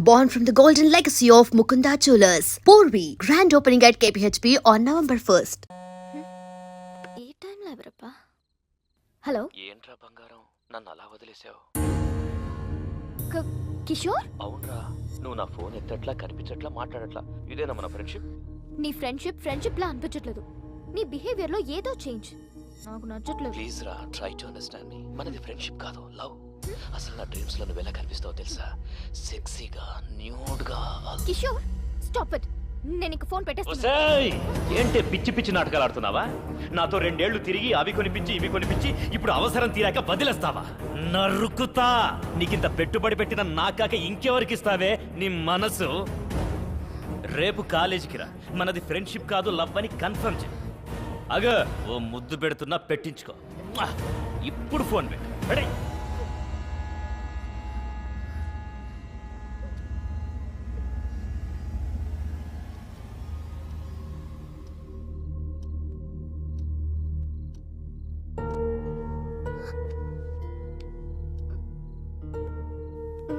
born from the golden legacy of Mukunda Jewelers. Porvi, grand opening at KPHP on November 1st. ఏ టైంలో ఎవరప్పా? Hello ఏంట్రా బంగారం నన్ను అలా వదిలేసావు? కిషోర్, అవునరా, నువ్వు నా ఫోన్ ఎత్తట్లా, కనిపించట్లా, మాట్లాడట్లా. ఇదేనా మన ఫ్రెండ్షిప్? నీ ఫ్రెండ్షిప్ లా అనిపించట్లేదు. నీ బిహేవియర్ లో ఏదో చేంజ్ నాకు నచ్చట్లేదు. ప్లీజ్ రా, ట్రై టు అండర్స్టాండ్ మీ. మనది ఫ్రెండ్షిప్ కాదు, లవ్. అసలు నా డ్రీమ్స్ లో నువ్వు ఎలా కనిపిస్తావో తెలుసా? సెక్సీగా, న్యూడ్ గా. Kishore, stop it. నేను ఇంక ఫోన్ పెట్టేస్తున్నా. ఒసేయ్, ఏంటి పిచ్చి పిచ్చి నాటకాలు ఆడుతున్నావా? నాతో 2 ఏళ్లు తిరిగి అవి కొనిపించి ఇవి కొనిపించి ఇప్పుడు అవసరం తీరాక వదిలేస్తావా? నరుకుతా. నీకింత పెట్టుబడి పెట్టిన నాకాక ఇంకెవరికి ఇస్తావే నీ మనసు? రేపు కాలేజీకి రా, మనది ఫ్రెండ్షిప్ కాదు లవ్ అని కన్ఫర్మ్ చేయి. అగ ఓ ముద్దు పెడుతున్నా, పెట్టించుకో. ఇప్పుడు ఫోన్ పెట్టు.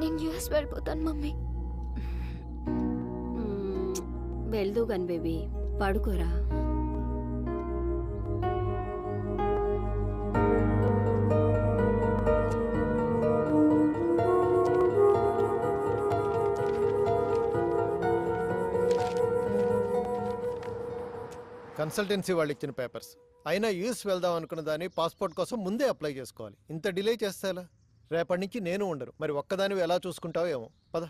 నేను యూఎస్ వెళ్ళిపోతాను మమ్మీ. వెళ్దు గన్ బేబీ, పడుకోరా. కన్సల్టెన్సీ వాళ్ళు ఇచ్చిన పేపర్స్ అయినా యూఎస్ వెళ్దాం అనుకున్న దాన్ని పాస్పోర్ట్ కోసం ముందే అప్లై చేసుకోవాలి. ఇంత డిలే చేస్తే ఎలా? రేపటి నుంచి నేను ఉండరు. మరి ఒక్కదానివి ఎలా చూసుకుంటావో ఏమో. పద.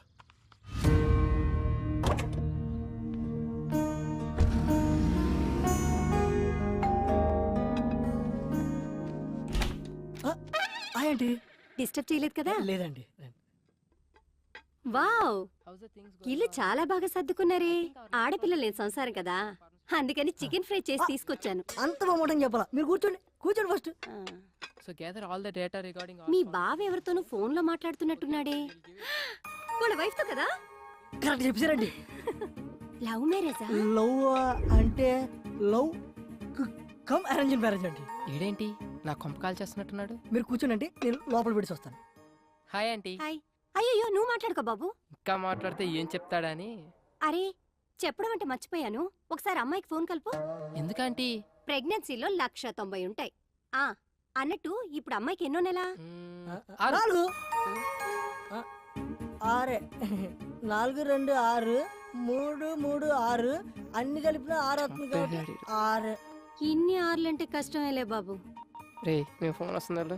డిస్టర్బ్ చేయలేదు కదా? లేదండి. వావ్, ఇల్లు చాలా బాగా సర్దుకున్నారే. ఆడపిల్ల లేని సంసారం కదా, అందుకని చికెన్ ఫ్రై చేసి తీసుకొచ్చాను. అంత బాగుంటుంది చెప్పాలా? మీరు కూర్చోండి కూర్చోండి first. So gather all the data regarding all. మీ బావ ఎవరితోనూ ఫోన్ లో మాట్లాడుతున్నట్టున్నాడే. వాళ్ళ వైఫ్ తో కదా? కరెక్ట్ చెప్పారండి. లవ్ మ్యారేజా? లవ్ అంటే లవ్ కమ్ అరేంజ్ మ్యారేజ్ అండి. ఈడేంటి నా కొంప కాల్ చేస్తున్నట్టున్నాడు? మీరు కూర్చోండి, నేను లోపల పెట్టి వస్తాను. Hi aunty. హాయ్. అయ్యో, నువ్వు మాట్లాడుకో బాబు. ఇంకా మాట్లాడితే ఏం చెప్తాడని. అరే, చెప్పడం అంటే మర్చిపోయాను. ఒకసారి అమ్మాయికి ఫోన్ కలుపు. ఎందుకంటీ? ప్రెగ్నెన్సీలో 190 ఉంటాయి. ఆ అన్నట్టు ఇప్పుడు అమ్మాయికి ఎన్నో నెల? 4 6 4 2 6 3 3 6 అన్ని కలిపిన 6 అవుతుంది కాబట్టి 6. ఇన్ని ఆర్లంటే కష్టమేలే బాబు. రే, మీ ఫోన్ వస్తుందా?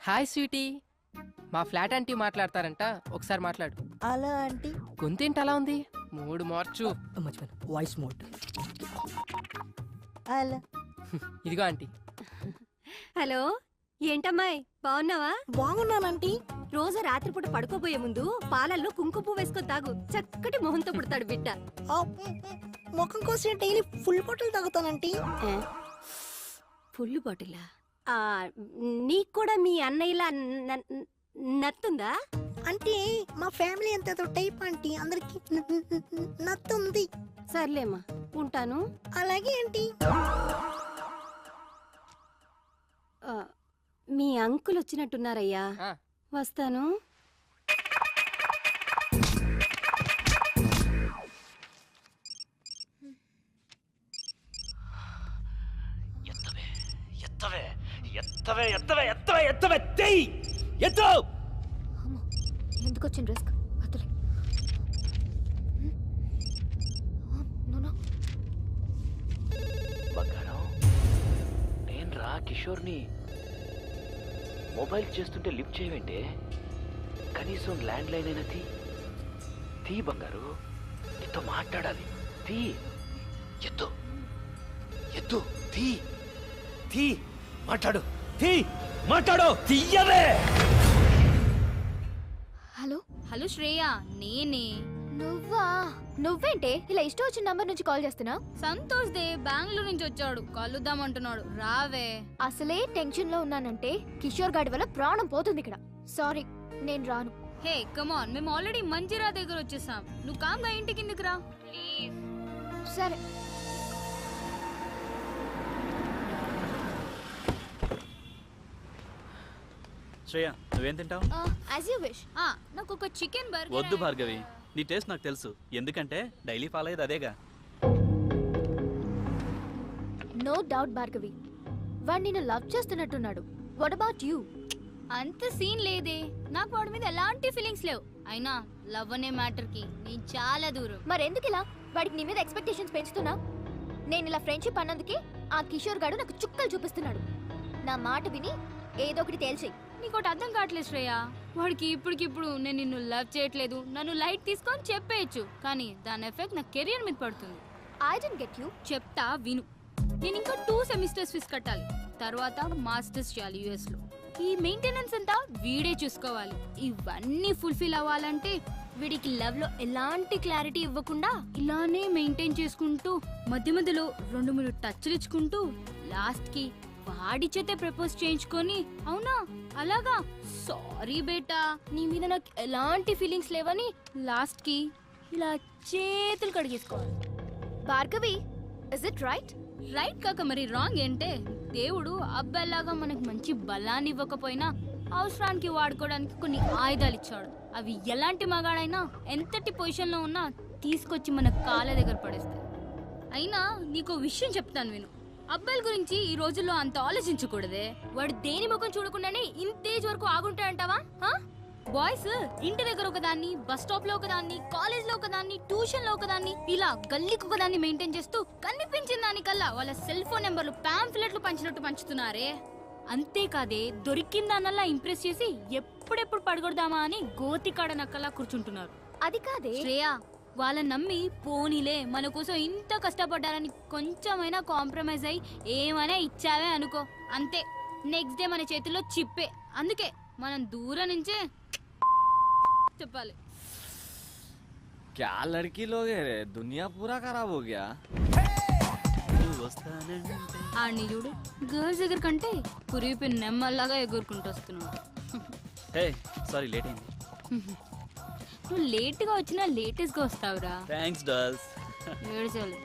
హాయ్ స్వీటీ, మా ఫ్లాట్ ఆంటీ మాట్లాడతారంట, ఒకసారి మాట్లాడు. అలా అంటే గొంతేంటి అలా ఉంది? మూడు మార్చు. మర్చిపోయాను, వాయిస్ మోడ్. అలా ఇదిగో ఆంటీ. హలో, ఏంటమ్మాయి బాగున్నావా? బాగున్నానంటీ. రోజు రాత్రిపూట పడుకోబోయే ముందు పాలల్లో కుంకుమ పువ్వు వేసుకొని తాగు. చక్కటి మొహంతో పుడతాడు బిడ్డ. ముఖం కోసం డైలీ ఫుల్ బాటిల్ తాగుతానంటీ. ఫుల్ బాటిలా? నీకు కూడా మీ అన్నయ్యలా నత్తుందా? అంటే మా ఫ్యామిలీ అంత టైప్ ఆంటీ, అందరికి నత్తుంది. సర్లేమ్మా, ఉంటాను. అలాగే ఆంటీ. మీ అంకుల్ వచ్చినట్టున్నారయ్యా, ఆ. వస్తాను. ఎత్తవే ఎత్తవే ఎత్తవే ఎత్తవే ఎత్తవే ఎత్తవే తెయ్ ఎత్తు. ఎందుకు వచ్చిన రిస్క్? అతలే బంగారం, నేను రా కిషోర్ని. మొబైల్ చేస్తుంటే లిఫ్ట్ చేయవేంటే? కనీసం ల్యాండ్ లైన్ అయినా తీ బంగారు, నీతో మాట్లాడాలి. తీ, ఎత్తు ఎత్తు, తీ మాట్లాడు, మాట్లాడు, తీయవే. హలో హలో శ్రేయ, నేనే. నువ్వా? నువ్వేంటే ఇలా ఇష్టం వచ్చిన నంబర్ నుంచి కాల్ చేస్తున్నా? సంతోష్ దే బెంగళూరు నుంచి వచ్చాడు, కలుద్దామంటున్నాడు. రావే. అసలే టెన్షన్ లో ఉన్నానంటే కిషోర్ గాడి వల్ల ప్రాణం పోతుంది ఇక్కడ. సారీ, నేను రాను. హే కమాన్, మేము ఆల్రెడీ మంజిరా దగ్గర వచ్చేసాం. నువ్వు కామ్గా ఇంటి కిందకి రా ప్లీజ్. సరే. శ్రేయ నువ్వేం తింటావు? As you wish. నాకు ఒక చికెన్ బర్గర్. వద్దు భార్గవి, నీ టేస్ట్ నాకు తెలుసు, ఎందుకంటే డైలీ ఫాలో అయ్యేది అదేగా. నో డౌట్ భార్గవి, వాడు నిన్ను లవ్ చేస్తున్నట్టున్నాడు. What about you? అంత సీన్ లేదే, నాకు వాడి మీద ఎలాంటి ఫీలింగ్స్ లేవు. అయినా లవ్ అనే మ్యాటర్ కి నేను చాలా దూరం. మరెందుకు ఇలా వాడికి నీ మీద ఎక్స్పెక్టేషన్స్ పెంచుతున్నా? నేను ఇలా ఫ్రెండ్షిప్ అన్నందుకే ఆ కిషోర్ గాడు నాకు చుక్కలు చూపిస్తున్నాడు. నా మాట విని ఏదో ఒకటి తేల్చేయి. నీకోటి అర్థం కావట్లేదు శ్రేయ. వాడికి ఇప్పటికిప్పుడు నేను నిన్ను లవ్ చేయట్లేదు, నన్ను లైట్ తీసుకొని చెప్పేయచ్చు, కానీ దాని ఎఫెక్ట్ నా కెరియర్ మీద పడుతుంది. I don't get you. చెప్తా విను. నేను ఇంకా 2 సెమిస్టర్స్ ఫీజు కట్టాలి, తర్వాత మాస్టర్స్ చేయాలి US లో. ఈ మెయింటెనెన్స్ అంతా వీడే చూసుకోవాలి. ఇవన్నీ ఫుల్ఫిల్ అవ్వాలంటే వీడికి లవ్ లో ఎలాంటి క్లారిటీ ఇవ్వకుండా ఇలానే మెయింటైన్ చేసుకుంటూ మధ్య మధ్యలో 2-3 టచ్లు ఇచ్చుకుంటూ లాస్ట్ కి వాడి చేతే ప్రపోజ్ చేయించుకొని, అవునా అలాగా సారీ బేటా నీ మీద నాకు ఎలాంటి ఫీలింగ్స్ లేవని లాస్ట్ కి ఇలా చేతులు కడిగేసుకోవాలి. Bhargavi, is it right? Right కాక మరి రాంగ్ ఏంటే? దేవుడు అబ్బాయిలాగా మనకు మంచి బలాన్ని ఇవ్వకపోయినా అవసరానికి వాడుకోవడానికి కొన్ని ఆయుధాలు ఇచ్చాడు. అవి ఎలాంటి మగాడైనా ఎంతటి పొజిషన్ లో ఉన్నా తీసుకొచ్చి మన కాళ్ళ దగ్గర పడేస్తాయి. అయినా నీకో విషయం చెప్తాను విను. అబ్బాయిల గురించి ఈ రోజుల్లో అంత ఆలోచించకూడదే. వాడు దేని ముఖం చూడకుండానే ఇంతేజ్ వరకు ఆగుంటాడంటావా? బాయ్స్ ఇంటి దగ్గర ఒకదాన్ని, బస్ స్టాప్ లో ఒకదాన్ని, కాలేజ్ లో ఒకదాన్ని, ట్యూషన్ లో ఒకదాన్ని, ఇలా గల్లీకి ఒకదాన్ని మెయింటైన్ చేస్తూ కనిపించిన దానికల్లా వాళ్ళ సెల్ ఫోన్ నెంబర్లు పాంఫ్లెట్లు పంచినట్టు పంచుతున్నారే. అంతేకాదే దొరికిందానల్లా ఇంప్రెస్ చేసి ఎప్పుడెప్పుడు పడగొడదామా అని గోతికాడ నక్కలా కూర్చుంటున్నారు. అది కాదే శ్రేయ, వాళ్ళని నమ్మి పోనీలే మన కోసం ఇంత కష్టపడ్డారని కొంచెమైనా కాంప్రమైజ్ అయ్యి ఏమైనా ఇచ్చావే అనుకో, అంతే నెక్స్ట్ డే మన చేతిలో చిప్పే. అందుకే మనం దూరం నుంచే చెప్పాలి. क्या लड़की लोग है रे, दुनिया पूरा खराब हो गया. ఆడిని చూడు, గర్ల్స్ దగ్గర కంటే పురిపి నెమ్మల్లాగా ఎగురుకుంటూ వస్తున్నాడు. హే సారీ లేట్ అయింది. నువ్వు లేట్ గా వచ్చినా లేటెస్ట్ గా వస్తావురా. Thanks dolls. ఏడ్చాలి.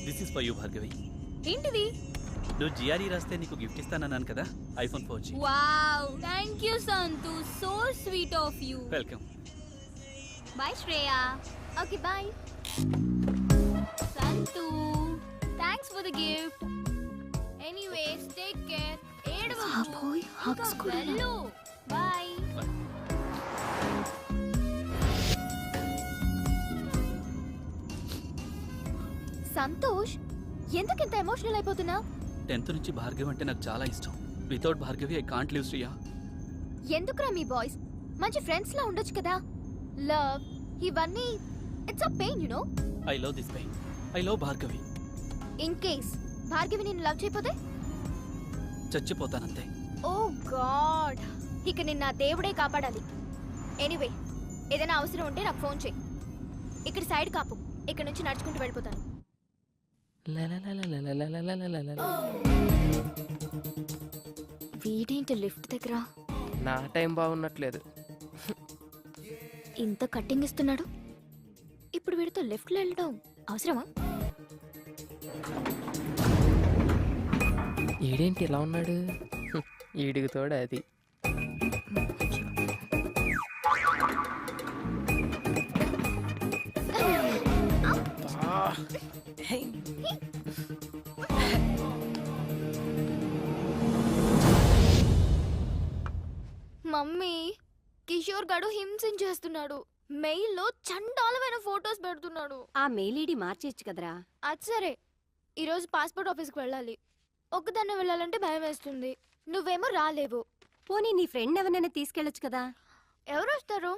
This is for you Bhargavi. ఏంటిది? నువ్వు జిఆర్ఈ రాస్తే నీకు గిఫ్ట్ ఇస్తానన్నాను కదా, iPhone 4G. Wow, thank you Santhu, so sweet of you. Welcome. Bye Shreya. Okay bye. Santhu, thanks for the gift. Anyways take care. బాబోయ్, hugs కూడా. వెళ్ళు. బై. సంతోష్, ఎందుకు ఇంత ఎమోషనల్ అయిపోతున్నావు? 10th నుంచి భార్గవి అంటే నాకు చాలా ఇష్టం. Without Bhargavi I can't live Shriya. ఎందుకురా మీ బాయ్స్ మంచి ఫ్రెండ్స్ లా ఉండొచ్చు కదా? లవ్ ఇవన్నీ it's a pain you know. I love this pain. I love Bhargavi. In case Bhargavi నిన్ను లవ్ చేయకపోతే చచ్చిపోతానంతే. ఓ గాడ్, ఇక నిన్న దేవుడే కాపాడాలి. ఎనీవే, ఏదైనా అవసరం ఉంటే నాకు ఫోన్ చేయి. ఇక్కడ సైడ్ కాపు, ఇక్కడ నుంచి నడుచుకుంటూ వెళ్ళిపోతాను. వీడేంటి లిఫ్ట్ దగ్గర నా టైం బాగున్నట్లేదు. ఇంత కట్టింగ్ ఇస్తున్నాడు, ఇప్పుడు వీడితో లెఫ్ట్ లో వెళ్ళడం అవసరమా? ఈడేంటి ఇలా ఉన్నాడు? ఈడికి తోడు అది. మమ్మీ, కిషోర్ గడు హింసించేస్తున్నాడు. మెయిల్లో చండాలమైన ఫోటోస్ పెడుతున్నాడు. ఆ మెయిల్ ఐడి మార్చేయచ్చు కదరా. అది సరే, ఈరోజు పాస్పోర్ట్ ఆఫీస్కి వెళ్ళాలి. ఒక్కదాన్నే వెళ్ళాలంటే భయం వేస్తుంది. నువ్వేమో రాలేవు. పోనీ నీ ఫ్రెండ్ ఎవరైనా తీసుకెళ్ళొచ్చు కదా. ఎవరు వస్తారు?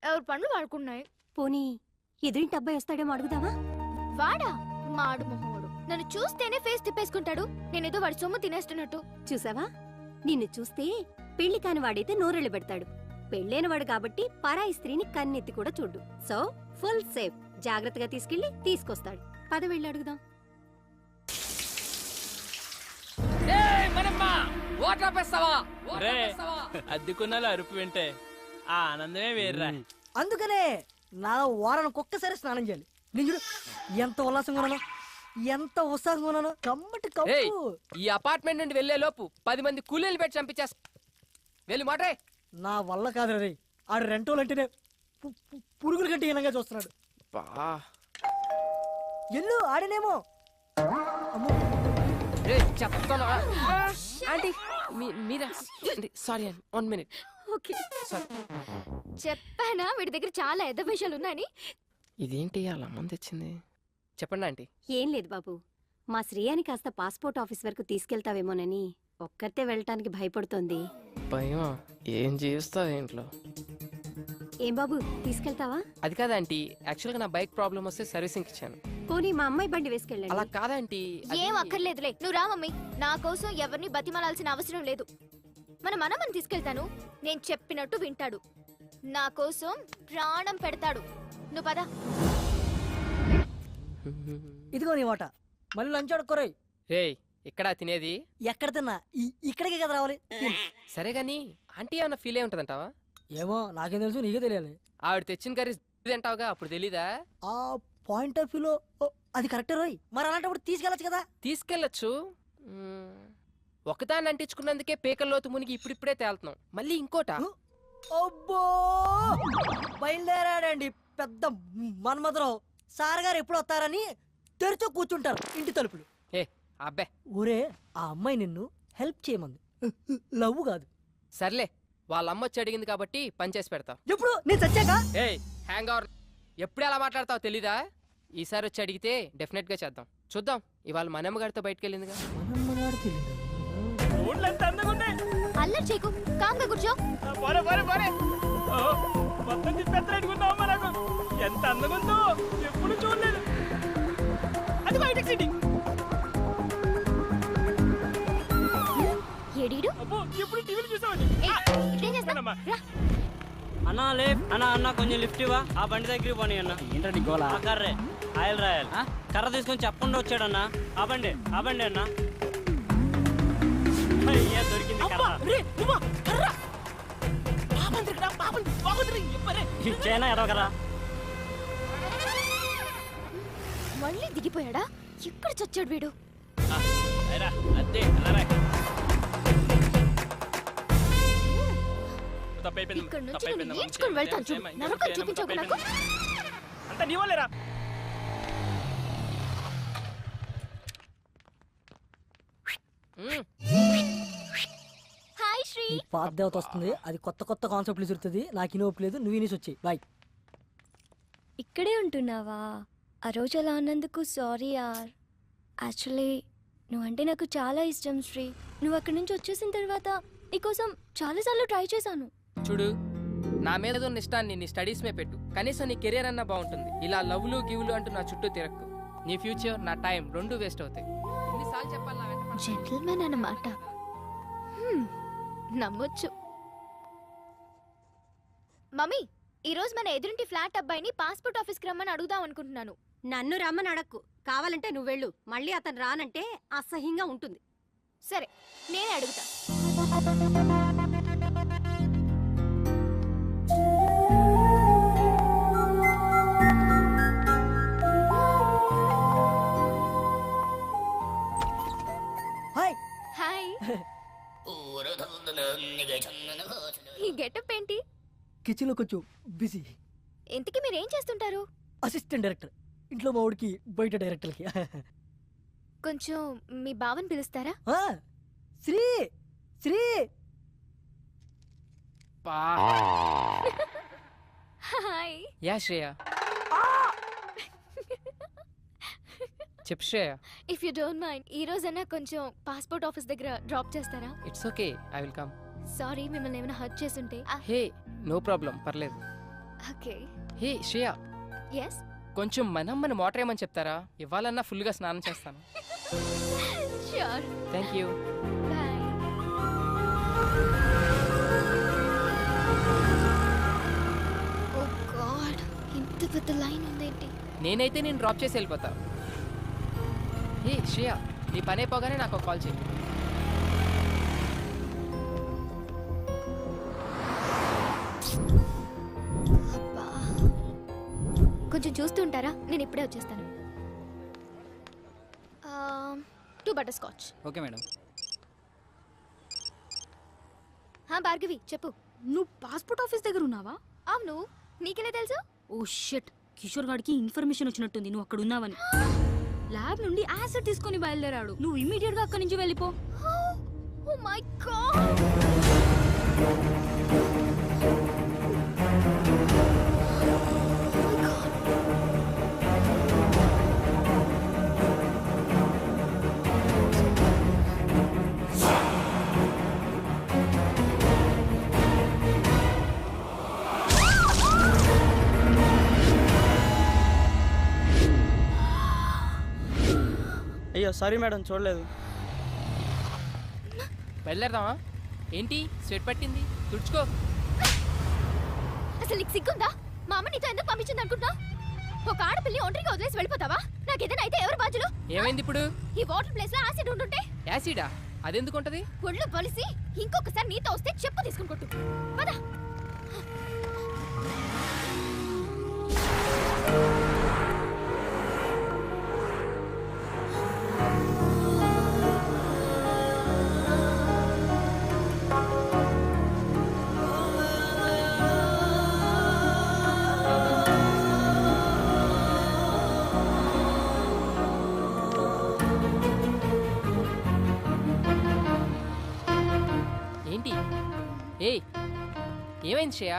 ఎవరు పనులు వాడుకున్నాయి. పోనీ ఎదురింటి అబ్బాయి వస్తాడేమో అడుగుదావా? వాడా? మాడు మొహోడు. నన్ను చూస్తేనే ఫేస్ తిప్పేసుకుంటాడు. నేనేదో వాడి సొమ్ము తినేస్తున్నట్టు. చూసావా, నిన్ను చూస్తే పెళ్లి కాని వాడైతే నోరెళ్ళు పెడతాడు. పెళ్ళైన వాడు కాబట్టి పరాయి స్త్రీని కన్నెత్తి కూడా చూడు. So full safe. జాగ్రత్తగా తీసుకెళ్లి తీసుకొస్తాడు. పద వెళ్ళి అడుగుదాం. అద్దెకున్నాలో అరుపు వింటే ఆ ఆనందమే వేర్రా. అందుకనే నా వారానికి ఒక్కసారి స్నానం చేయాలి. నేను చూడు ఎంత ఉల్లాసంగా ఉన్నాను, ఎంత ఉత్సాహంగా ఉన్నాను. కమ్మటి ఏయ్, కప్పు. ఈ అపార్ట్మెంట్ నుండి వెళ్లే లోపు 10 మంది కూలీలు పెట్టి చంపించేస్తా. వెళ్ళి మాట్రే. నా వల్ల కాదు రే, ఆడు రెంటోలు అంటేనే పురుగుల కంటే హీనంగా చూస్తున్నాడు. ఎల్లు ఆడనేమో. అమ్మో, చెప్తాను ఆంటీ. మీరా? సారీ అండి, 1 minute. ఓకే. చెప్పానా వీడి దగ్గర చాలా ఎద్ద విషయాలు ఉన్నాయని. ఇదేంటి అలా మంది తెచ్చింది? చెప్పండి ఆంటీ. ఏం లేదు బాబు, మా శ్రేయాని కాస్త పాస్పోర్ట్ ఆఫీస్ వరకు తీసుకెళ్తావేమోనని ఒక్కతే వెళ్ళటానికి భయపడుతోంది. భయమా? ఏం చేస్తావు ఇంట్లో? ఏం బాబు, తీసుకెళ్తావా? అది కాదంటీ, యాక్చువల్గా నా బైక్ ప్రాబ్లం వస్తే సర్వీసింగ్ ఇచ్చాను. పోనీ మా అమ్మాయి బండి అలా వేసుకెళ్ళండి. కాదంటీ. ఏం అక్కర్లేదులే, నువ్వు రా మమ్మీ. నా కోసం ఎవరిని బతిమాలాల్సిన అవసరం లేదు. మన మనమని తీసుకెళ్తాను, నేను చెప్పినట్టు వింటాడు, నా కోసం ప్రాణం పెడతాడు. నువ్వు పద. ఇదిగో నీ వాట. మళ్ళీ లంచ్ అడుక్కోరాయి. రేయ్, ఇక్కడ తినేది? ఎక్కడ తిన్నా ఇక్కడికే కదా రావాలి. సరే గాని ఆంటీ ఏమన్నా ఫీల్ అయి ఉంటదంటావా? ఏమో నాకేం తెలుసు, నీకే తెలియాలి. ఆవిడ తెచ్చిన కర్రీ తింటావుగా, అప్పుడు తెలీదా? ఆ పాయింట్ ఆఫ్ వ్యూలో అది కరెక్టే రోయ్. మరి అలాంటప్పుడు తీసుకెళ్ళచ్చు కదా. తీసుకెళ్ళచ్చు. ఒకదాన్ని అంటించుకున్నందుకే పేకల్లోతు మునిగి ఇప్పుడిప్పుడే తేలుతున్నాం, మళ్ళీ ఇంకోట. అబ్బో, బయలుదేరాడండి పెద్ద మన్మధరావు. సార్ గారు ఎప్పుడు వస్తారని తెరిచో కూర్చుంటారు ఇంటి తలుపులు. ఏ అబ్బే, ఊరే ఆ అమ్మాయి నిన్ను హెల్ప్ చేయమంది, లవ్ కాదు. సర్లే, వాళ్ళ అమ్మ వచ్చి అడిగింది కాబట్టి పని చేసి పెడతా. ఎప్పుడు నేను చచ్చాక? ఏయ్ హ్యాంగ్ అవర్, ఎప్పుడు ఎలా మాట్లాడతావు తెలీదా? ఈసారి వచ్చి అడిగితే డెఫినెట్ గా చేద్దాం. చూద్దాం, ఇవాళ మనమ్మ గారితో బయటకు వెళ్ళిందిగా. అల్లరి చేయకు, కాంగా కూర్చో. ఎంత అందంగా ఉందో ఎప్పుడు చూడలేదు. అది బయట సిటీ. ఏడీడు ఎప్పుడు టీవీలు చూసామండి. ఇదేం చేస్తావ్? రా. అన్నా అన్న కొంచెం లిఫ్ట్ ఇవ్వా, ఆ బండి దగ్గరికి పోనీ అన్న. ఏంటండి గోలా? కర్రే ఆయిల్ రాయాలి. కర్ర తీసుకొని చెప్పకుండా వచ్చాడన్నా. ఆ బండి అన్న. అయ్యా, దొరికింది కర్ర. ఇచ్చేనా ఎరవకరా. మళ్ళీ దిగిపోయాడా? ఎక్కడ చచ్చాడు వీడు? ఇక్కడ నుంచి నేను నేర్చుకుని వెళ్తాను చూడు. నరకం చూపించకు నాకు. అంత నీ వాళ్ళేరా. హాయ్ శ్రీ. పాత దేవత వస్తుంది, అది కొత్త కొత్త కాన్సెప్ట్లు చూస్తుంది. నాకు ఇనోపు లేదు, నువ్వు ఇనేసి వచ్చాయి. బాయ్. ఇక్కడే ఉంటున్నావా? ఆ రోజు అలా అన్నందుకు సారీ యార్. యాక్చువల్లీ నువ్వంటే నాకు చాలా ఇష్టం శ్రీ. నువ్వు అక్కడి నుంచి వచ్చేసిన తర్వాత నీకోసం చాలాసార్లు ట్రై చేశాను. చూడు, నా మీద ఉన్న ఇష్టాన్ని నీ స్టడీస్ మీద పెట్టు. కనీసం నీ కెరీర్ అన్నా బాగుంటుంది. ఇలా లవ్లు గివ్లు అంటూ నా చుట్టూ తిరక్కు. నీ ఫ్యూచర్, నా టైం రెండు వేస్ట్ అవుతాయి. ఎన్నిసార్లు చెప్పాలి నా వెంట పడకు. జెంటిల్మెన్ అన్నమాట. నమ్మొచ్చు. మమ్మీ, ఈరోజు మన ఎదురింటి ఫ్లాట్ అబ్బాయిని పాస్పోర్ట్ ఆఫీస్కి రమ్మని అడుగుదాం అనుకుంటున్నాను. నన్ను రమ్మని అడక్కు, కావాలంటే నువ్వు వెళ్ళు. మళ్ళీ అతను రానంటే అసహ్యంగా ఉంటుంది. సరే, నేనే అడుగుతా. హాయ్. హాయ్. ఈ గెటప్ ఏంటి? కిచెన్ లో కొంచెం బిజీ. ఇంతకీ మీరేం చేస్తుంటారు? Assistant director. ఇంట్లో మా వాడికి, బయట డైరెక్టర్కి. కొంచెం మీ బావని పిలుస్తారా? శ్రీ శ్రీ. హాయ్. యా శ్రేయ. చెప్పు Shreya. If you don't mind, ఈ రోజైనా కొంచెం పాస్పోర్ట్ ఆఫీస్ దగ్గర డ్రాప్ చేస్తారా? It's okay, I will come. Sorry, మిమ్మల్ని ఏమైనా హర్ట్ చేసుంటే. హే, నో ప్రాబ్లం, పర్లేదు. ఓకే. హే శ్రేయ, ఎస్. కొంచెం మన మోటర్ ఏమని చెప్తారా? ఇవ్వాలన్నా ఫుల్గా స్నానం చేస్తాను. Sure. Thank you. Bye. Oh god, ఇంత పెద్ద లైన్ ఉందేంటి? నేనైతే నేను డ్రాప్ చేసి వెళ్ళిపోతా. హే శ్రేయ, నీ పని అయిపోగానే నాకు కాల్ చేయి. కొంచెం చూస్తుంటారా? నేను ఇప్పుడే వచ్చేస్తాను. Butter scotch. Okay madam. Bhargavi చెప్పు. నువ్వు పాస్పోర్ట్ ఆఫీస్ దగ్గర ఉన్నావా? అవును, నీకెలా తెలుసు? ఓ షిట్, కిషోర్ గాడికి ఇన్ఫర్మేషన్ వచ్చినట్టుంది నువ్వు అక్కడ ఉన్నావని. ల్యాబ్ నుండి యాసిడ్ తీసుకొని బయలుదేరాడు. నువ్వు ఇమ్మీడియట్ గా అక్కడి నుంచి వెళ్ళిపో. Oh my god. అయ్యో సారీ మేడం, చూడలేదు. బయలుదేరదామా? ఏంటి స్వెట్ పట్టింది, తుడుచుకో. అసలు నీకు సిగ్గుందా? మా అమ్మ నీతో ఎందుకు పంపించింది అనుకుంటా? ఒక ఆడపిల్లి ఒంటరిగా వదిలేసి వెళ్ళిపోతావా? నాకేదైనా అయితే ఎవరు బాధ్యులు? ఏమైంది ఇప్పుడు? ఈ వాటర్ ప్లేస్ లో యాసిడ్ ఉంటుంటే. యాసిడా? అదెందుకు ఉంటది? ఒళ్ళు బలిసి ఇంకొకసారి నీతో వస్తే చెప్పు తీసుకుని కొట్టు. పద. ఏంటి? ఏయ్, ఏమైంది శ్రేయ?